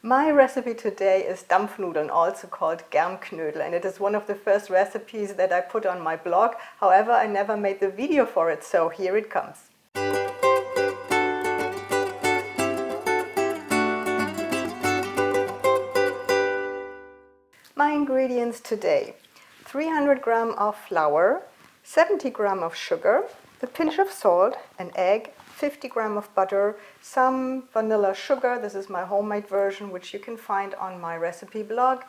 My recipe today is Dampfnudeln, also called Germknödel, and it is one of the first recipes that I put on my blog. However, I never made the video for it, so here it comes. My ingredients today: 300 grams of flour, 70 grams of sugar, a pinch of salt, an egg, 50 grams of butter, some vanilla sugar, this is my homemade version which you can find on my recipe blog,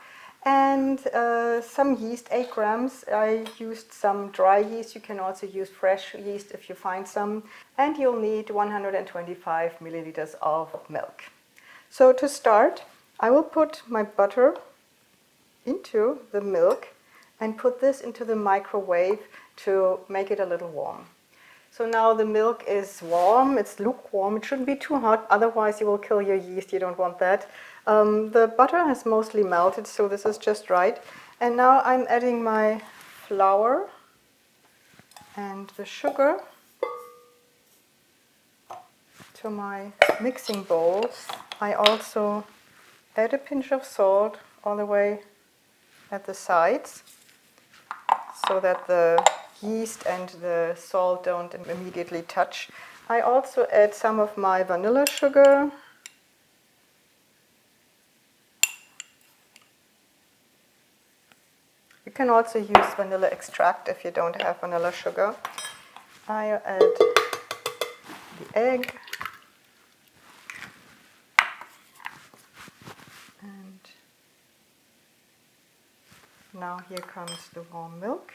and some yeast, 8 grams. I used some dry yeast, you can also use fresh yeast if you find some, and you'll need 125 milliliters of milk. So to start, I will put my butter into the milk and put this into the microwave to make it a little warm. So now the milk is warm, it's lukewarm, it shouldn't be too hot, otherwise you will kill your yeast, you don't want that. The butter has mostly melted, so this is just right. And now I'm adding my flour and the sugar to my mixing bowl. I also add a pinch of salt all the way at the sides, so that the yeast and the salt don't immediately touch. I also add some of my vanilla sugar. You can also use vanilla extract if you don't have vanilla sugar. I add the egg. And now here comes the warm milk.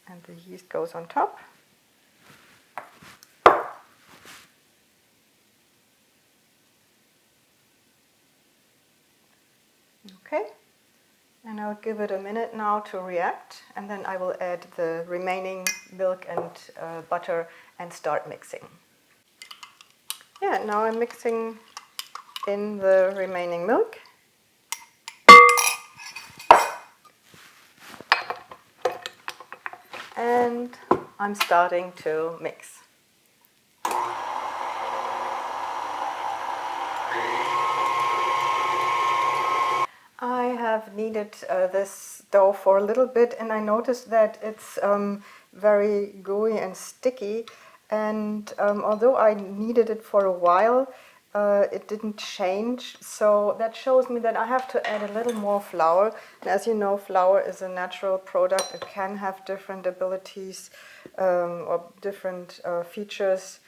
And the yeast goes on top. Okay, and I'll give it a minute now to react, and then I will add the remaining milk and butter and start mixing. Yeah, now I'm mixing in the remaining milk. And I'm starting to mix. I have kneaded this dough for a little bit, and I noticed that it's very gooey and sticky, and although I kneaded it for a while, it didn't change, so that shows me that I have to add a little more flour. And as you know, flour is a natural product. It can have different abilities or different features.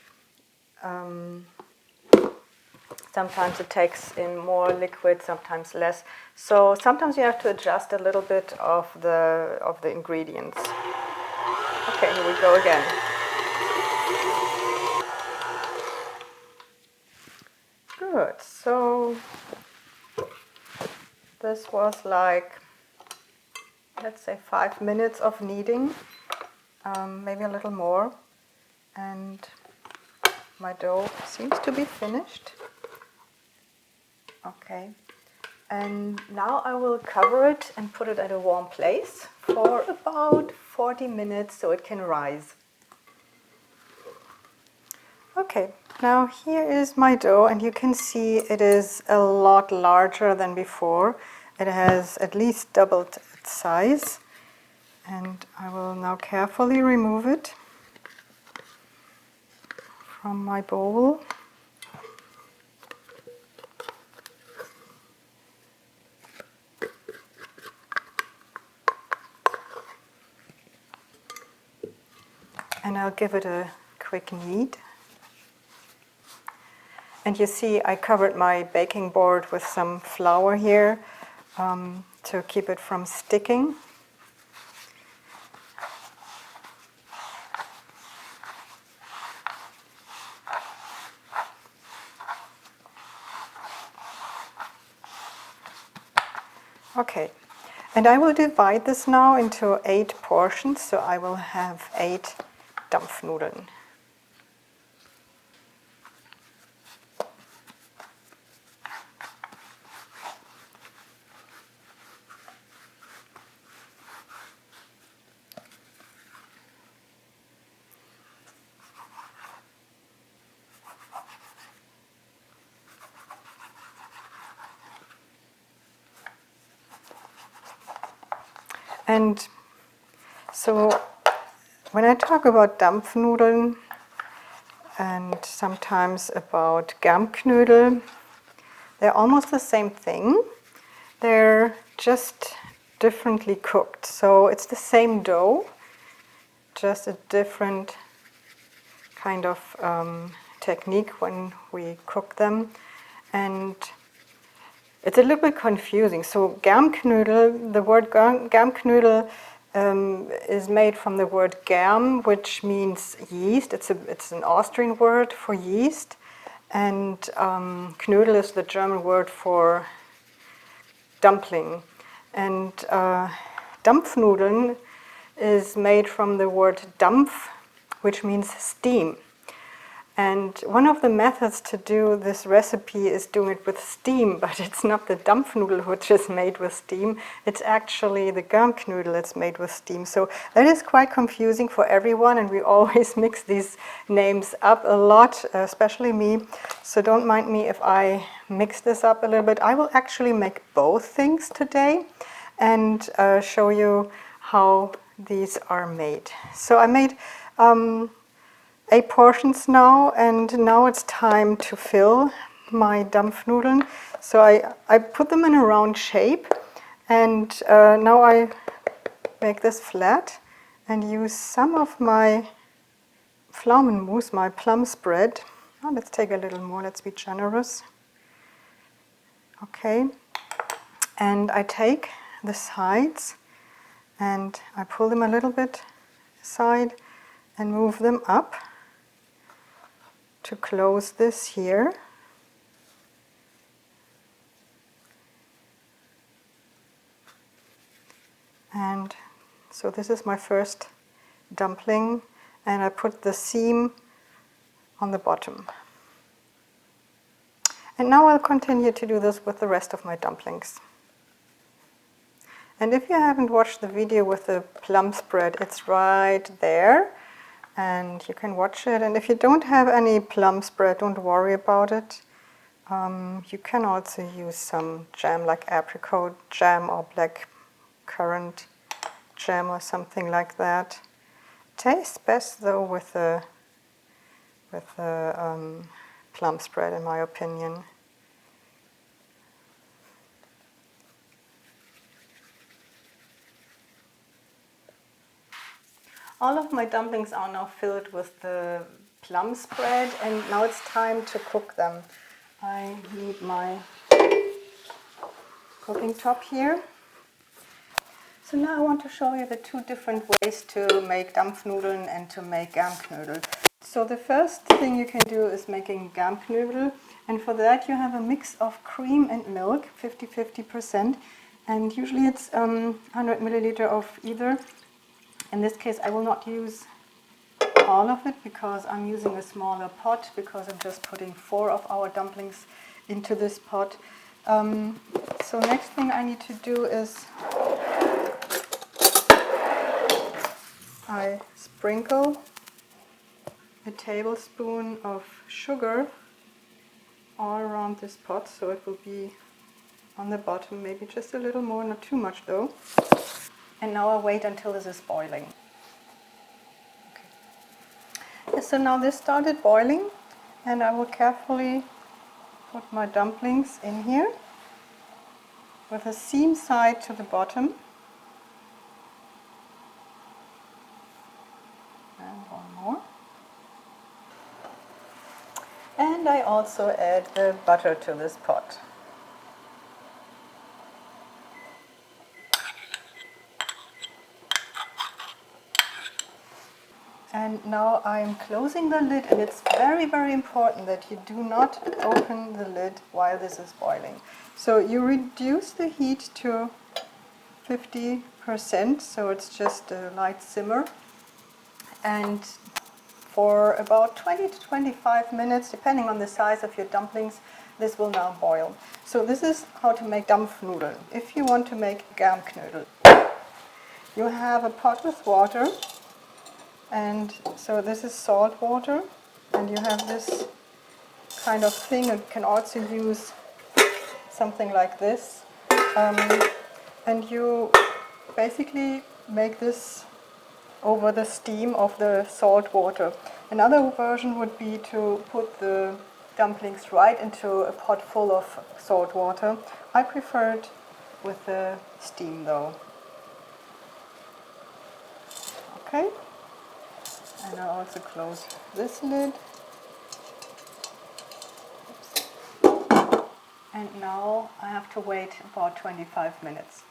Sometimes it takes in more liquid, sometimes less. So sometimes you have to adjust a little bit of the ingredients. Okay, here we go again. Good, so this was like, let's say 5 minutes of kneading, maybe a little more, and my dough seems to be finished. Okay, and now I will cover it and put it at a warm place for about 40 minutes so it can rise. Okay, now here is my dough, and you can see it is a lot larger than before. It has at least doubled its size, and I will now carefully remove it from my bowl. And I'll give it a quick knead. And you see I covered my baking board with some flour here to keep it from sticking. Okay, and I will divide this now into 8 portions, so I will have 8 Dampfnudeln. And so when I talk about Dampfnudeln and sometimes about Germknödel, they're almost the same thing. They're just differently cooked. So it's the same dough, just a different kind of technique when we cook them. And it's a little bit confusing. So Germknödel, the word Germknödel is made from the word Germ, which means yeast. It's an Austrian word for yeast. And Knödel is the German word for dumpling. And Dampfnudeln is made from the word Dampf, which means steam. And one of the methods to do this recipe is doing it with steam, but it's not the Dampfnudel which is made with steam, it's actually the Germknödel that's made with steam. So that is quite confusing for everyone, and we always mix these names up a lot, especially me. So don't mind me if I mix this up a little bit. I will actually make both things today and show you how these are made. So I made 8 portions now, and now it's time to fill my Dampfnudeln. So I put them in a round shape, and now I make this flat and use some of my Pflaumenmus, my plum spread. Oh, let's take a little more, let's be generous. Okay, and I take the sides and I pull them a little bit aside and move them up to close this here. And so this is my first dumpling, and I put the seam on the bottom. And now I'll continue to do this with the rest of my dumplings. And if you haven't watched the video with the plum spread, it's right there. And you can watch it. And if you don't have any plum spread, don't worry about it. You can also use some jam like apricot jam or black currant jam or something like that. Tastes best though with the plum spread, in my opinion. All of my dumplings are now filled with the plum spread, and now it's time to cook them. I need my cooking top here. So now I want to show you the 2 different ways to make Dampfnudeln and to make Germknödel. So the first thing you can do is making Germknödel, and for that you have a mix of cream and milk, 50-50%, and usually it's 100 milliliter of either. In this case I will not use all of it because I'm using a smaller pot, because I'm just putting 4 of our dumplings into this pot. So next thing I need to do is I sprinkle a tablespoon of sugar all around this pot, so it will be on the bottom, maybe just a little more, not too much though. And now I wait until this is boiling. Okay. So now this started boiling, and I will carefully put my dumplings in here with a seam side to the bottom. And one more. And I also add the butter to this pot. And now I'm closing the lid, and it's very, very important that you do not open the lid while this is boiling. So you reduce the heat to 50%, so it's just a light simmer. And for about 20 to 25 minutes, depending on the size of your dumplings, this will now boil. So this is how to make Dampfnudeln. If you want to make Germknödel, you have a pot with water. And so this is salt water, and you have this kind of thing. You can also use something like this, and you basically make this over the steam of the salt water. Another version would be to put the dumplings right into a pot full of salt water. I prefer it with the steam though. Okay, and I'll also close this lid. And now I have to wait about 25 minutes.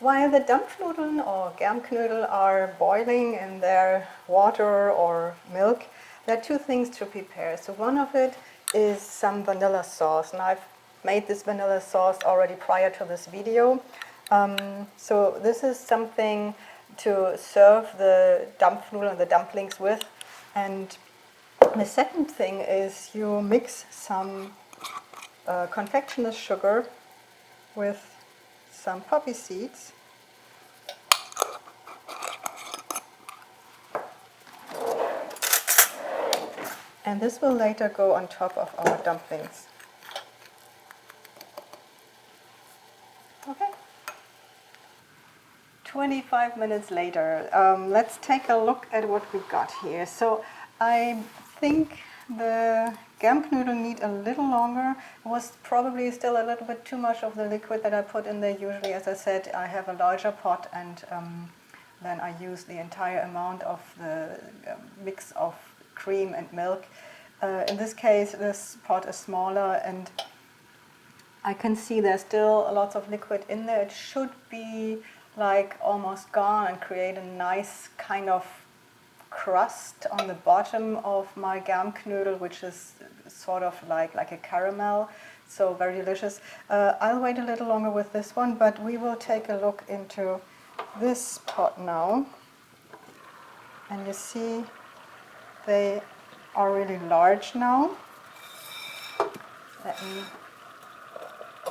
While the Dampfnudeln or Germknödel are boiling in their water or milk, there are two things to prepare. So one of it is some vanilla sauce, and I've made this vanilla sauce already prior to this video. So this is something to serve the Dampfnudeln and the dumplings with. And the second thing is you mix some confectioner's sugar with some poppy seeds. And this will later go on top of our dumplings. Okay. 25 minutes later, let's take a look at what we got here. So I think the Germknödel need a little longer. It was probably still a little bit too much of the liquid that I put in there. Usually, as I said, I have a larger pot, and then I use the entire amount of the mix of cream and milk. In this case, this pot is smaller, and I can see there's still lots of liquid in there. It should be like almost gone and create a nice kind of crust on the bottom of my Germknödel, which is sort of like a caramel, so very delicious. I'll wait a little longer with this one, but we will take a look into this pot now. And you see they are really large now. Let me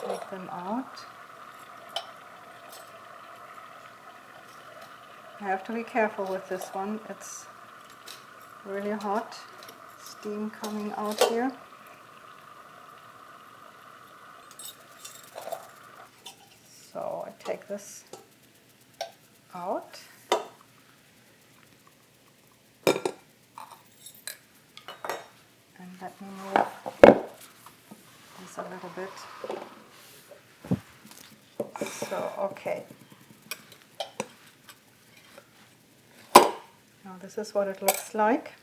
take them out. I have to be careful with this one. It's really hot. Steam coming out here. So I take this out. And let me move this a little bit. So, okay. Now this is what it looks like.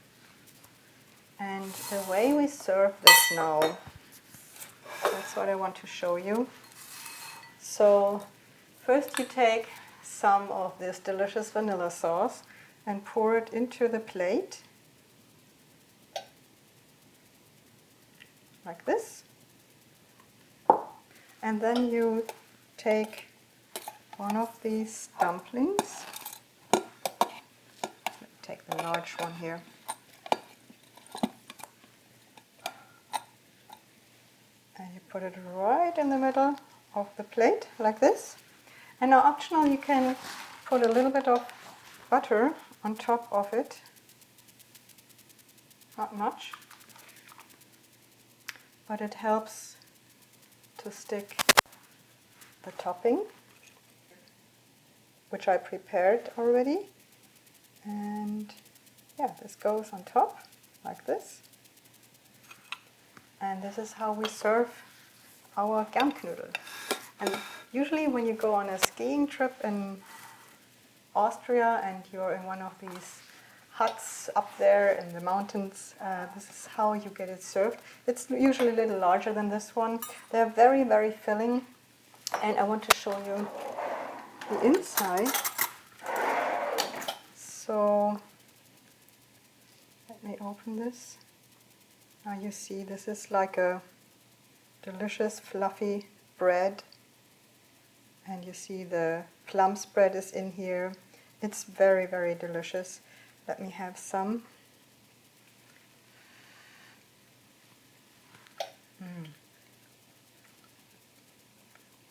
And the way we serve this now, that's what I want to show you. So first you take some of this delicious vanilla sauce and pour it into the plate. Like this. And then you take one of these dumplings. Take the large one here. And you put it right in the middle of the plate, like this. And now optional, you can put a little bit of butter on top of it. Not much. But it helps to stick the topping, which I prepared already. And yeah, this goes on top like this. And this is how we serve our Germknödel. And usually when you go on a skiing trip in Austria and you're in one of these huts up there in the mountains, this is how you get it served. It's usually a little larger than this one. They're very, very filling. And I want to show you the inside. So let me open this. Now you see this is like a delicious fluffy bread, and you see the plum spread is in here. It's very, very delicious. Let me have some.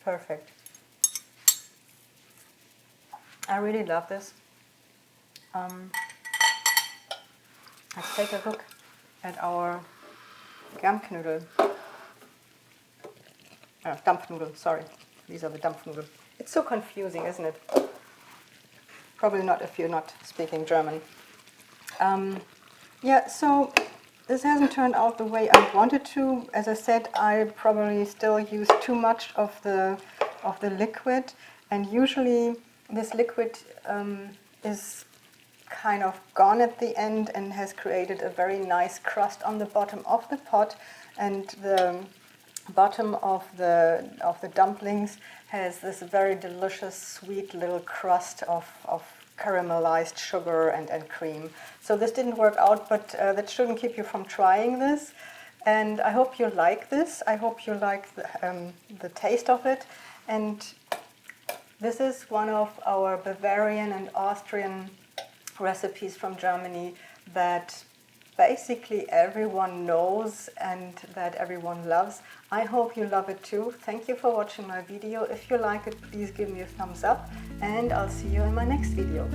Perfect. I really love this. Let's take a look at our Germknödel. Dampfnudeln, sorry. These are the Dampfnudeln. It's so confusing, isn't it? Probably not if you're not speaking German. Yeah, so this hasn't turned out the way I wanted to. As I said, I probably still use too much of the liquid, and usually this liquid is kind of gone at the end and has created a very nice crust on the bottom of the pot, and the bottom of the dumplings has this very delicious sweet little crust of caramelized sugar and cream. So this didn't work out, but that shouldn't keep you from trying this. And I hope you like this. I hope you like the taste of it. And this is one of our Bavarian and Austrian recipes from Germany that basically everyone knows and that everyone loves. I hope you love it too. Thank you for watching my video. If you like it, please give me a thumbs up, and I'll see you in my next video.